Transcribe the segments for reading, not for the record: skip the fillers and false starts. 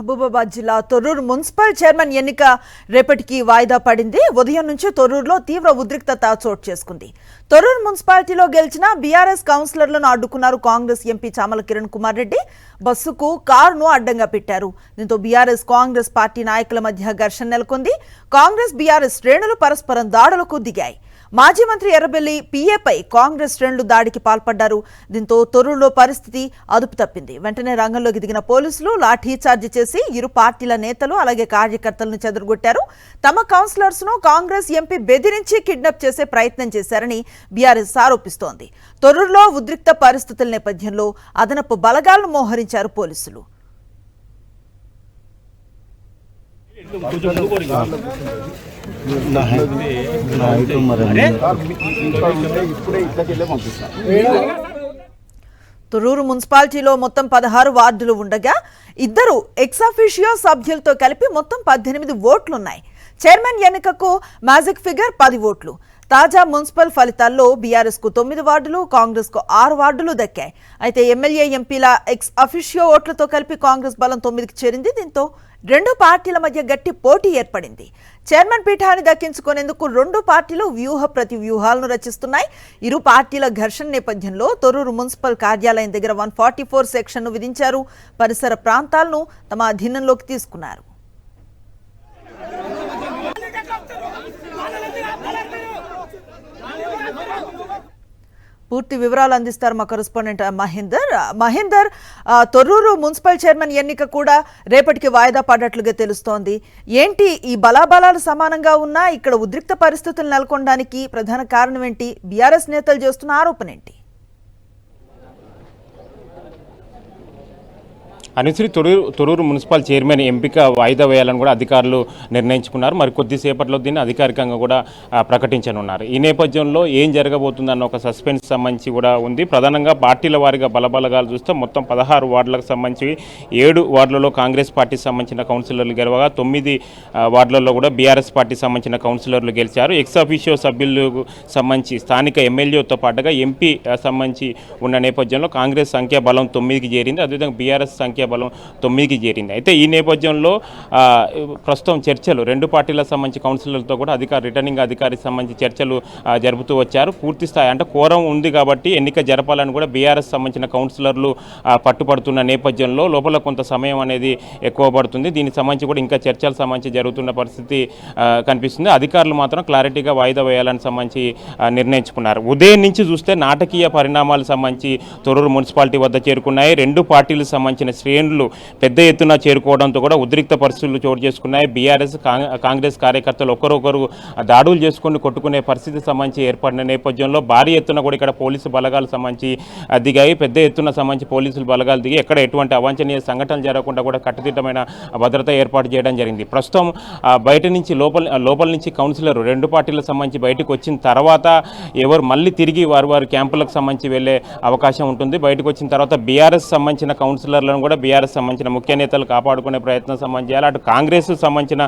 మహబూబాబాద్ జిల్లా Thorrur municipal chairman ఎన్నిక రేపటికి వాయిదా పడింది. ఉదయం నుంచి తొర్రూరులో తీవ్ర ఉద్రిక్తత చోటు చేసుకుంది. తొర్రూరు మున్సిపాలిటీలో గెలిచిన బీఆర్ఎస్ కౌన్సిలర్లను అడ్డుకున్నారు కాంగ్రెస్ ఎంపీ చామల కిరణ్ కుమార్ రెడ్డి. బస్సుకు కారును అడ్డంగా పెట్టారు. దీంతో బీఆర్ఎస్ కాంగ్రెస్ పార్టీ నాయకుల మధ్య ఘర్షణ నెలకొంది. కాంగ్రెస్ బీఆర్ఎస్ శ్రేణులు పరస్పరం దాడులకు దిగాయి. మాజీ మంత్రి ఎర్రబెల్లి పీఏపై కాంగ్రెస్ శ్రేణులు దాడికి పాల్పడ్డారు. దీంతో తొర్రూరులో పరిస్థితి అదుపు తప్పింది. వెంటనే రంగంలోకి దిగిన పోలీసులు లాఠీచార్జి చేసి ఇరు పార్టీల నేతలు అలాగే కార్యకర్తలను చెదరగొట్టారు. తమ కౌన్సిలర్స్ ను కాంగ్రెస్ ఎంపీ బెదిరించి కిడ్నాప్ చేసే ప్రయత్నం చేశారని బీఆర్ఎస్ ఆరోపిస్తోంది. తొర్రూరులో ఉద్రిక్త పరిస్థితుల నేపథ్యంలో అదనపు బలగాలను మోహరించారు పోలీసులు. తొర్రూరు మున్సిపాలిటీలో మొత్తం 16 వార్డులు ఉండగా 2 ఎక్సాఫిషియో సభ్యులతో కలిపి మొత్తం 18 ఓట్లున్నాయి. చైర్మన్ ఎన్నికకు మ్యాజిక్ ఫిగర్ 10 ఓట్లు. తాజా మున్సిపల్ ఫలితాల్లో బీఆర్ఎస్ కు 9 వార్డులు, కాంగ్రెస్ కు 6 వార్డులు దక్కాయి. అయితే ఎమ్మెల్యే ఎంపీల ఎక్స్ అఫిషియో ఓట్లతో కలిపి కాంగ్రెస్ బలం 9కి చేరింది. దీంతో 2 పార్టీల మధ్య గట్టి పోటీ ఏర్పడింది. చైర్మన్ పీఠాన్ని దక్కించుకునేందుకు 2 పార్టీలు వ్యూహ ప్రతి వ్యూహాలను రచిస్తున్నాయి. ఇరు పార్టీల ఘర్షణ నేపథ్యంలో తొర్రూరు మున్సిపల్ కార్యాలయం దగ్గర 144 సెక్షన్ను విధించారు. పరిసర ప్రాంతాలను తమ అధీనంలోకి తీసుకున్నారు. పూర్తి వివరాలు అందిస్తారు మా correspondent Mahender. Thorrur municipal chairman ఎన్నిక కూడా రేపటికి వాయిదా పడ్డట్లుగా తెలుస్తోంది. ఏంటి ఈ బలాబలాలు సమానంగా ఉన్నా ఇక్కడ ఉద్రిక్త పరిస్థితులు నెలకొనడానికి ప్రధాన కారణం ఏంటి? బీఆర్ఎస్ నేతలు చేస్తున్న ఆరోపణ ఏంటి? అనుశ్రీ, తొర్రూరు మున్సిపల్ చైర్మన్ ఎంపిక వాయిదా వేయాలని కూడా అధికారులు నిర్ణయించుకున్నారు. మరి కొద్దిసేపట్లో దీన్ని అధికారికంగా కూడా ప్రకటించనున్నారు. ఈ నేపథ్యంలో ఏం జరగబోతుందన్న ఒక సస్పెన్స్ సంబంధించి కూడా ఉంది. ప్రధానంగా పార్టీల వారిగా బలబలగాలు చూస్తే మొత్తం 16 వార్డులకు సంబంధించి 7 వార్డులలో కాంగ్రెస్ పార్టీకి సంబంధించిన కౌన్సిలర్లు గెలవగా 9 వార్డులలో కూడా బీఆర్ఎస్ పార్టీకి సంబంధించిన కౌన్సిలర్లు గెలిచారు. ఎక్స్ అఫీషియో సభ్యులకు సంబంధించి స్థానిక ఎమ్మెల్యేతో పాటుగా ఎంపీ సంబంధించి ఉన్న నేపథ్యంలో కాంగ్రెస్ సంఖ్యాబలం 9కి చేరింది. అదేవిధంగా బీఆర్ఎస్ సంఖ్యాబలం 9కి చేరింది. అయితే ఈ నేపథ్యంలో ప్రస్తుతం చర్చలు 2 పార్టీలకు సంబంధించి కౌన్సిలర్లతో కూడా రిటర్నింగ్ అధికారికి సంబంధించి చర్చలు జరుపుతూ వచ్చారు. పూర్తి స్థాయి అంటే కోరం ఉంది కాబట్టి ఎన్నిక జరపాలని కూడా బీఆర్ఎస్ సంబంధించిన కౌన్సిలర్లు పట్టుపడుతున్న నేపథ్యంలో లోపల కొంత సమయం అనేది ఎక్కువ పడుతుంది. దీనికి సంబంధించి కూడా ఇంకా చర్చలు సంబంధించి జరుగుతున్న పరిస్థితి కనిపిస్తుంది. అధికారులు మాత్రం క్లారిటీగా వాయిదా వేయాలని సంబంధించి నిర్ణయించుకున్నారు. ఉదయం నుంచి చూస్తే నాటకీయ పరిణామాలకు సంబంధించి తొర్రూరు మున్సిపాలిటీ వద్ద చేరుకున్నాయి. 2 పార్టీలకు సంబంధించిన శ్రేణులు పెద్ద ఎత్తున చేరుకోవడంతో కూడా ఉద్రిక్త పరిస్థితులు చోటు చేసుకున్నాయి. బీఆర్ఎస్ కాంగ్రెస్ కార్యకర్తలు ఒకరొకరు దాడులు చేసుకుని కొట్టుకునే పరిస్థితి సంబంధించి ఏర్పడిన నేపథ్యంలో భారీ ఎత్తున కూడా ఇక్కడ పోలీసు బలగాలు సంబంధించి దిగాయి. పెద్ద ఎత్తున సంబంధించి పోలీసులు బలగాలు దిగి ఎక్కడ ఎటువంటి అవాంఛనీయ సంఘటనలు జరగకుండా కూడా కట్టుదిట్టమైన భద్రత ఏర్పాటు చేయడం జరిగింది. ప్రస్తుతం బయట నుంచి లోపల నుంచి కౌన్సిలర్ 2 పార్టీలకు సంబంధించి బయటకు వచ్చిన తర్వాత ఎవరు మళ్ళీ తిరిగి వారి క్యాంపులకు సంబంధించి వెళ్ళే అవకాశం ఉంటుంది. బయటకు వచ్చిన తర్వాత బీఆర్ఎస్ సంబంధించిన కౌన్సిలర్లను కూడా బీఆర్ఎస్ సంబంధించిన ముఖ్య నేతలు కాపాడుకునే ప్రయత్నం సంబంధించి చేయాలి. అటు కాంగ్రెస్ సంబంధించిన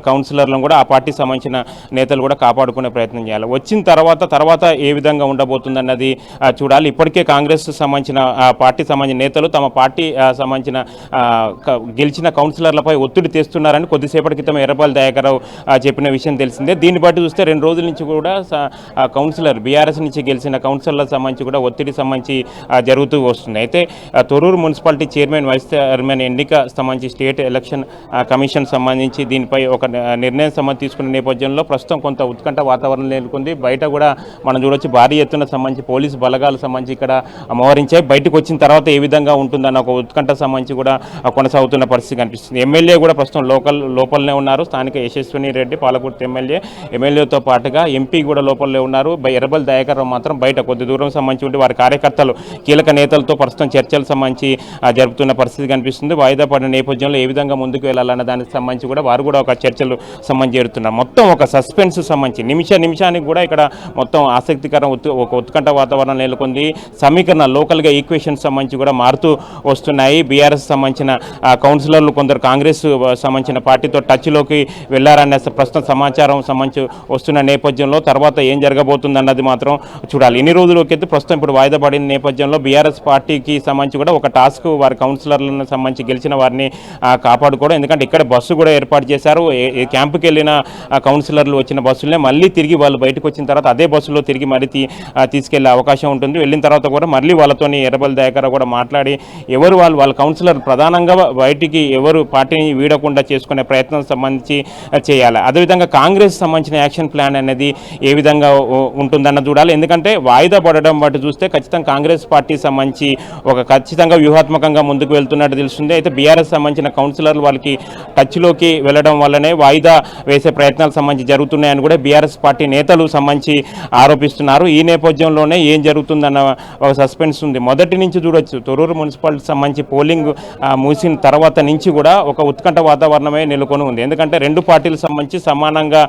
కౌన్సిలర్లను కూడా ఆ పార్టీ సంబంధించిన నేతలు కూడా కాపాడుకునే ప్రయత్నం చేయాలి. వచ్చిన తర్వాత ఏ విధంగా ఉండబోతుందన్నది చూడాలి. ఇప్పటికే కాంగ్రెస్ సంబంధించిన పార్టీ సంబంధించిన నేతలు తమ పార్టీ సంబంధించిన గెలిచిన కౌన్సిలర్లపై ఒత్తిడి తెస్తున్నారని కొద్దిసేపటి క్రితం ఎర్రబెల్లి దయాకర్రావు చెప్పిన విషయం తెలిసిందే. దీన్ని బట్టి చూస్తే 2 రోజుల నుంచి కూడా కౌన్సిలర్ బీఆర్ఎస్ నుంచి గెలిచిన కౌన్సిలర్లకు సంబంధించి కూడా ఒత్తిడి సంబంధించి జరుగుతూ వస్తుంది. అయితే Thorrur municipality chairman vice chairman ఎన్నిక సంబంధించి స్టేట్ ఎలక్షన్ కమిషన్ సంబంధించి దీనిపై ఒక నిర్ణయం సంబంధించి తీసుకున్న నేపథ్యంలో ప్రస్తుతం కొంత ఉత్కంఠ వాతావరణం నెలకొంది. బయట కూడా మనం చూడొచ్చు భారీ ఎత్తున సంబంధించి పోలీసు బలగాలు సంబంధించి ఇక్కడ మోహరించాయి. బయటకు వచ్చిన తర్వాత ఏ విధంగా ఉంటుందన్న ఒక ఉత్కంఠ సంబంధించి కూడా కొనసాగుతున్న పరిస్థితి కనిపిస్తుంది. ఎమ్మెల్యే కూడా ప్రస్తుతం లోపలనే ఉన్నారు. స్థానిక యశస్విని రెడ్డి పాలకుర్తి ఎమ్మెల్యేతో పాటుగా ఎంపీ కూడా లోపలనే ఉన్నారు. ఎర్రబెల్లి దయాకర్రావు మాత్రం బయట కొద్ది దూరం సంబంధించి ఉండి వారి కార్యకర్తలు కీలక నేతలతో ప్రస్తుతం చర్చలు సంబంధించి జరుపుతున్న పరిస్థితి కనిపిస్తుంది. వాయిదా పడిన నేపథ్యంలో ఏ విధంగా ముందుకు వెళ్ళాలన్న దానికి సంబంధించి కూడా వారు కూడా ఒక చర్చలు సంబంధించి జరుగుతున్నారు. మొత్తం ఒక సస్పెన్స్ సంబంధించి నిమిషానికి కూడా ఇక్కడ మొత్తం ఆసక్తికరం ఒక ఉత్కంఠ వాతావరణం నెలకొంది. సమీకరణ లోకల్గా ఈక్వేషన్స్ సంబంధించి కూడా మారుతూ వస్తున్నాయి. బీఆర్ఎస్ సంబంధించిన కౌన్సిలర్లు కొందరు కాంగ్రెస్ సంబంధించిన పార్టీతో టచ్లోకి వెళ్లారనే ప్రస్తుతం సమాచారం సంబంధించి వస్తున్న నేపథ్యంలో తర్వాత ఏం జరగబోతుందన్నది మాత్రం చూడాలి. ఇన్ని రోజులకైతే ప్రస్తుతం ఇప్పుడు వాయిదా పడిన నేపథ్యంలో బీఆర్ఎస్ పార్టీకి సంబంధించి కూడా ఒక టాస్క్ వారి కౌన్సిల్ కౌన్సిలర్లను సంబంధించి గెలిచిన వారిని కాపాడుకోవడం. ఎందుకంటే ఇక్కడ బస్సు కూడా ఏర్పాటు చేశారు. ఏ క్యాంపుకి వెళ్ళిన కౌన్సిలర్లు వచ్చిన బస్సులనే మళ్ళీ తిరిగి వాళ్ళు బయటకు వచ్చిన తర్వాత అదే బస్సులో తిరిగి మరీ తీసుకెళ్లే అవకాశం ఉంటుంది. వెళ్ళిన తర్వాత కూడా మళ్ళీ వాళ్ళతోని ఎర్రబెల్లి దయాకర్ కూడా మాట్లాడి ఎవరు వాళ్ళ కౌన్సిలర్ ప్రధానంగా బయటికి ఎవరు పార్టీని వీడకుండా చేసుకునే ప్రయత్నం సంబంధించి చేయాలి. అదేవిధంగా కాంగ్రెస్ సంబంధించిన యాక్షన్ ప్లాన్ అనేది ఏ విధంగా ఉంటుందన్న చూడాలి. ఎందుకంటే వాయిదా పడడం బట్టి చూస్తే ఖచ్చితంగా కాంగ్రెస్ పార్టీ సంబంధించి ఖచ్చితంగా వ్యూహాత్మకంగా ముందుకు వెళ్తున్నట్టు తెలుస్తుంది. అయితే బీఆర్ఎస్ సంబంధించిన కౌన్సిలర్లు వాళ్ళకి టచ్లోకి వెళ్ళడం వల్లనే వాయిదా వేసే ప్రయత్నాలు సంబంధించి జరుగుతున్నాయని కూడా బీఆర్ఎస్ పార్టీ నేతలు సంబంధించి ఆరోపిస్తున్నారు. ఈ నేపథ్యంలోనే ఏం జరుగుతుందన్న ఒక సస్పెన్స్ ఉంది. మొదటి నుంచి చూడొచ్చు తొర్రూరు మున్సిపాలిటీ సంబంధించి పోలింగ్ ముగిసిన తర్వాత నుంచి కూడా ఒక ఉత్కంఠ వాతావరణమే నెలకొని ఉంది. ఎందుకంటే రెండు పార్టీలకు సంబంధించి సమానంగా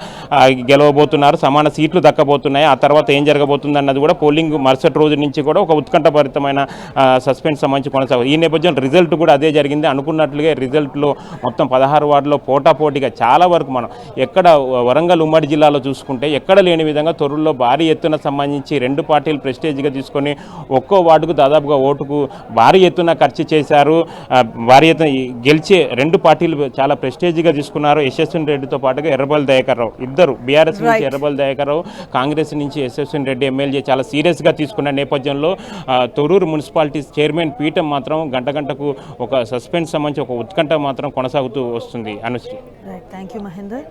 గెలవబోతున్నారు, సమాన సీట్లు దక్కబోతున్నాయి. ఆ తర్వాత ఏం జరగబోతుంది అన్నది కూడా పోలింగ్ మరుసటి రోజు నుంచి కూడా ఒక ఉత్కంఠభరితమైన సస్పెన్స్ సంబంధించి కొనసాగుతుంది. ఈ నేపథ్యం రిజల్ట్ కూడా అదే జరిగింది. అనుకున్నట్లుగా రిజల్ట్లో మొత్తం 16 వార్డులో పోటాపోటీగా చాలా వరకు మనం ఎక్కడ వరంగల్ ఉమ్మడి జిల్లాలో చూసుకుంటే ఎక్కడ లేని విధంగా తొర్రూరులో భారీ ఎత్తున సంబంధించి రెండు పార్టీలు ప్రెస్టేజ్గా తీసుకొని ఒక్కో వార్డుకు దాదాపుగా ఓటుకు భారీ ఎత్తున ఖర్చు చేశారు. భారీ ఎత్తున గెలిచే రెండు పార్టీలు చాలా ప్రెస్టేజ్గా తీసుకున్నారు. యశస్విని రెడ్డితో పాటుగా ఎర్రబెల్లి దయాకర్ రావు ఇద్దరు బీఆర్ఎస్ నుంచి ఎర్రబెల్లి దయాకర్ రావు, కాంగ్రెస్ నుంచి యశస్విని రెడ్డి ఎమ్మెల్యే చాలా సీరియస్గా తీసుకున్న నేపథ్యంలో తొర్రూరు మున్సిపాలిటీ చైర్మన్ పీఠం మాత్రం గంటకు ఒక సస్పెన్స్ సంబంధించి ఒక ఉత్కంఠ మాత్రం కొనసాగుతూ వస్తుంది. అనుశ్రీ. Thank you Mahender.